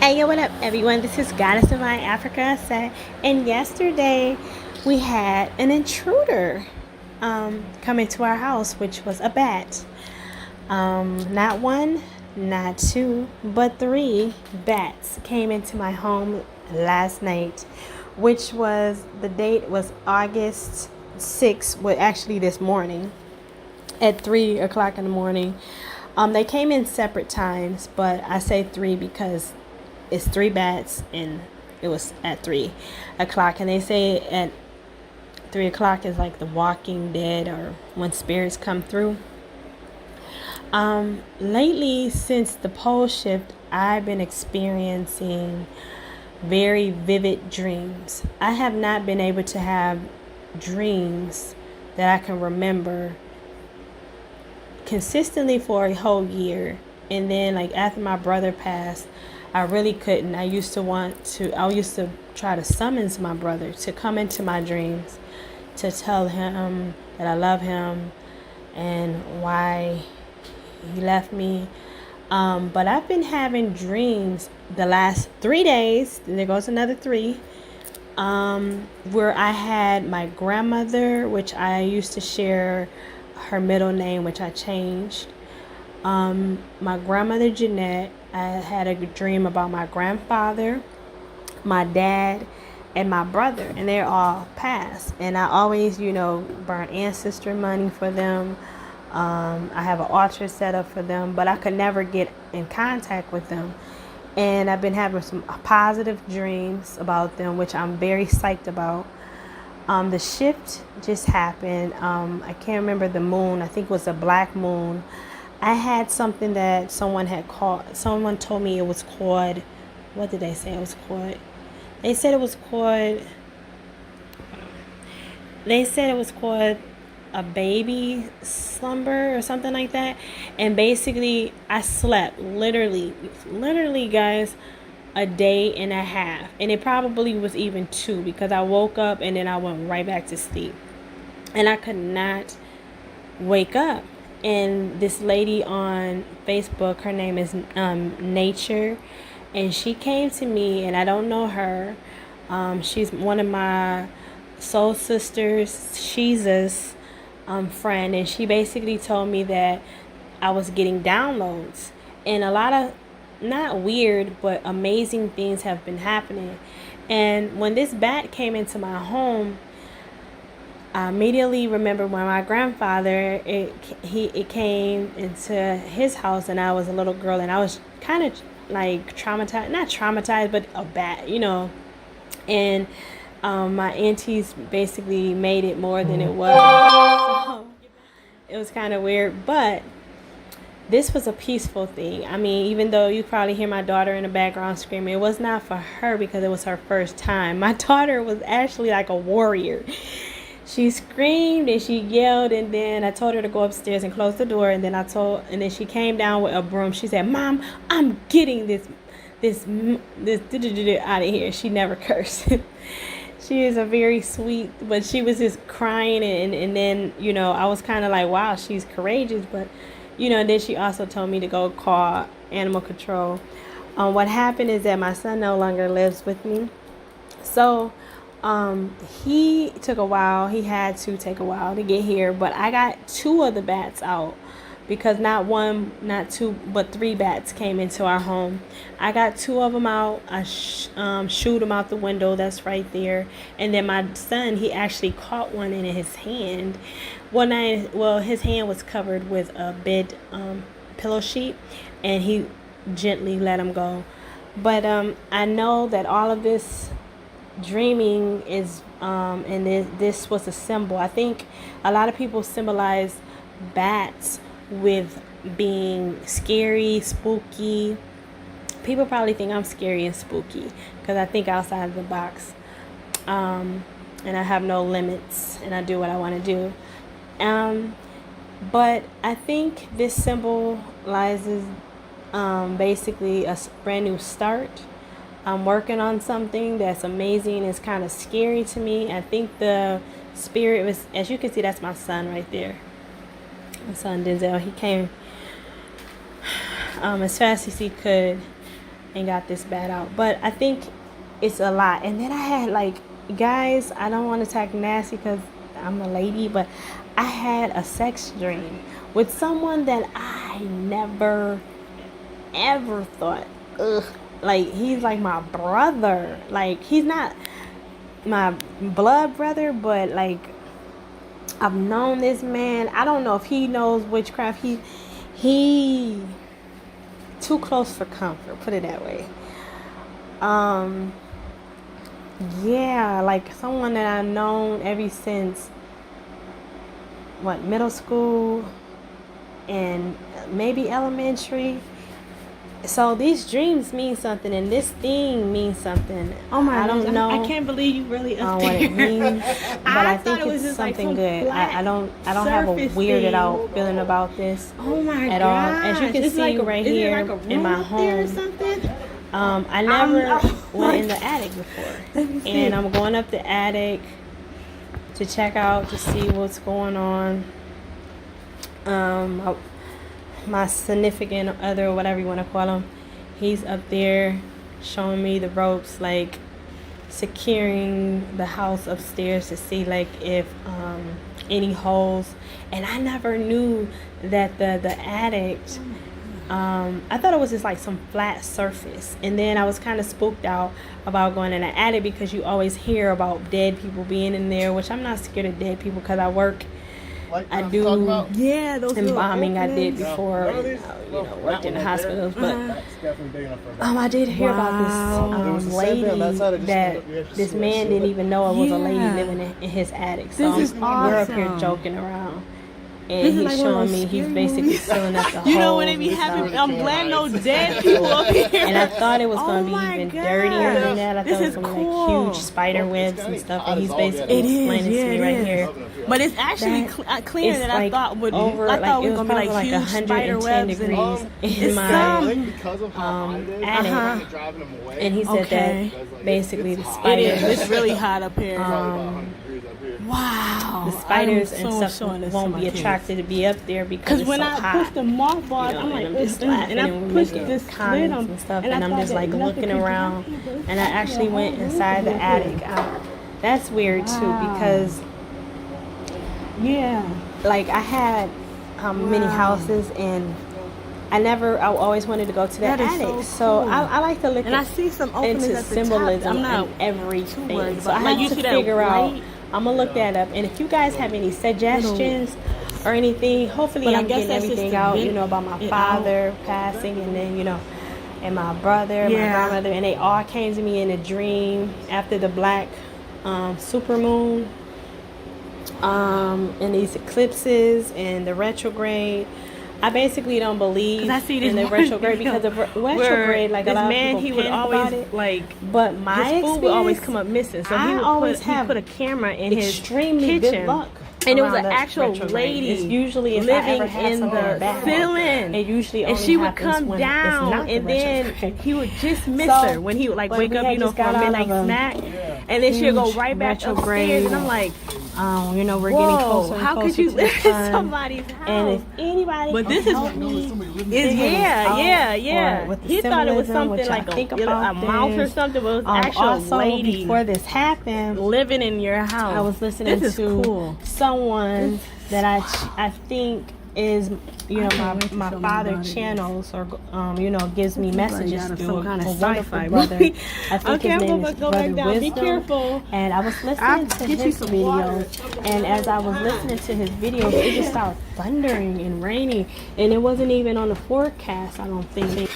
Hey, yo, what up, everyone? This is Goddess of My Africa Set, and yesterday we had an intruder come into our house, which was a bat. Not one, not two, but three bats came into my home last night, which was the date was August 6th, well, actually this morning at 3 o'clock in the morning. They came in separate times, but I say three because it's three bats and it was at 3 o'clock. And they say at 3 o'clock is like the Walking Dead or when spirits come through. Lately, since the pole shift, I've been experiencing very vivid dreams. I have not been able to have dreams that I can remember consistently for a whole year. And then like after my brother passed, I really couldn't. I used to try to summons my brother to come into my dreams to tell him that I love him and why he left me. But I've been having dreams the last 3 days, and there goes another three, where I had my grandmother, which I used to share her middle name, which I changed. My grandmother Jeanette. I had a dream about my grandfather, my dad, and my brother, and they're all passed. And I always, burn ancestor money for them. I have an altar set up for them, but I could never get in contact with them. And I've been having some positive dreams about them, which I'm very psyched about. The shift just happened. I can't remember the moon. I think it was a black moon. I had something that someone had called. Someone told me it was called. What did they say it was called? They said it was called. They said it was called a baby slumber or something like that. And basically, I slept literally, guys, a day and a half, and it probably was even two because I woke up and then I went right back to sleep, and I could not wake up. And this lady on Facebook, her name is Nature, and she came to me, and I don't know her. She's one of my soul sisters. She's this friend, and she basically told me that I was getting downloads, and a lot of not weird but amazing things have been happening. And when this bat came into my home, I immediately remember when my grandfather it came into his house, and I was a little girl, and I was kind of like traumatized, not traumatized, but a bat, and my aunties basically made it more than it was. So it was kind of weird, but this was a peaceful thing. I mean, even though you probably hear my daughter in the background screaming, it was not for her because it was her first time. My daughter was actually like a warrior. She screamed and she yelled, and then I told her to go upstairs and close the door, and then she came down with a broom. She said, "Mom, I'm getting this out of here." She never cursed. She is a very sweet, but she was just crying, and then I was kind of like, wow, she's courageous, but then she also told me to go call animal control. What happened is that my son no longer lives with me, so he took a while. He had to take a while to get here, but I got two of the bats out because not one, not two, but three bats came into our home. I got two of them out. I shoot them out the window that's right there, and then my son, he actually caught one in his hand. His hand was covered with a bed pillow sheet, and he gently let him go. But I know that all of this dreaming is and this was a symbol. I think a lot of people symbolize bats with being scary, spooky. People probably think I'm scary and spooky because I think outside of the box, and I have no limits, and I do what I want to do. But I think this symbolizes basically a brand new start. I'm working on something that's amazing. It's kind of scary to me. I think the spirit was, as you can see, that's my son right there. My son Denzel. He came as fast as he could and got this bat out. But I think it's a lot. And then I had like, guys, I don't want to talk nasty because I'm a lady, but I had a sex dream with someone that I never ever thought, like he's like my brother. Like he's not my blood brother, but like I've known this man. I don't know if he knows witchcraft. He too close for comfort, put it that way. Yeah, like someone that I've known ever since middle school and maybe elementary. So these dreams mean something, and this thing means something. Oh my! I don't know. I can't believe you really up what there. it means, but I think it was it's just like something good. I don't have a surface weirded thing. out feeling about this Oh my at god! all. As you can see right here in my home, I never went in the attic before, and I'm going up the attic to check out to see what's going on. My significant other, or whatever you want to call him, he's up there showing me the ropes, like securing the house upstairs to see like if any holes. And I never knew that the attic, I thought it was just like some flat surface. And then I was kind of spooked out about going in the attic because you always hear about dead people being in there, which I'm not scared of dead people because I work. I do those embalming. I did before, worked in the hospitals. But I did hear about this lady that this man didn't even know it was a lady living in his attic. So we're up here joking around. And he's showing me he's basically filling up the holes. You know when they be having, I'm glad no dead people up here. And I thought it was going to be even dirtier than that. I thought it was going to be like huge spider webs and stuff. And he's basically explaining to me right here. But it's actually cleaner than I thought would be. I thought it was going to be like huge spider webs degrees in my attic. And he said that basically the spiders. It's really hot up here. Wow. The spiders and stuff won't be attracted to be up there because it's when so I hot. push the mothballs, I'm like, I'm just laughing and we make comments and stuff, and I'm just like looking around, and I actually went inside the attic. That's weird too because like I had many houses and I always wanted to go to the attic. So I like to look I see some into symbolism and everything. So I had to figure out. I'm going to look that up. And if you guys have any suggestions or anything, hopefully I'm getting everything out, about my father passing and then, and my brother, my grandmother. And they all came to me in a dream after the black supermoon and these eclipses and the retrograde. I basically don't believe in the retrograde because of retrograde, like a lot of people he would always but my his food would always come up missing. So he would put a camera in his extremely kitchen. Good luck. And it was an actual lady it's usually living in the ceiling. It usually and she would come down, and then he would just miss her when he would wake up, for a midnight snack, and then she'd go right back upstairs. And I'm like, we're getting closer. How could you live in somebody's house? And if anybody, but this is He thought it was something like a mouse or something, but it was actual also, lady. Before this happened, living in your house. I was listening to someone that I think is my father channels or gives me messages through some kind of a sci-fi brother. movie. I think his name is Brother Wisdom. Be careful. And I was listening to his videos, and as I was listening to his videos, it just started thundering and raining, and it wasn't even on the forecast. I don't think.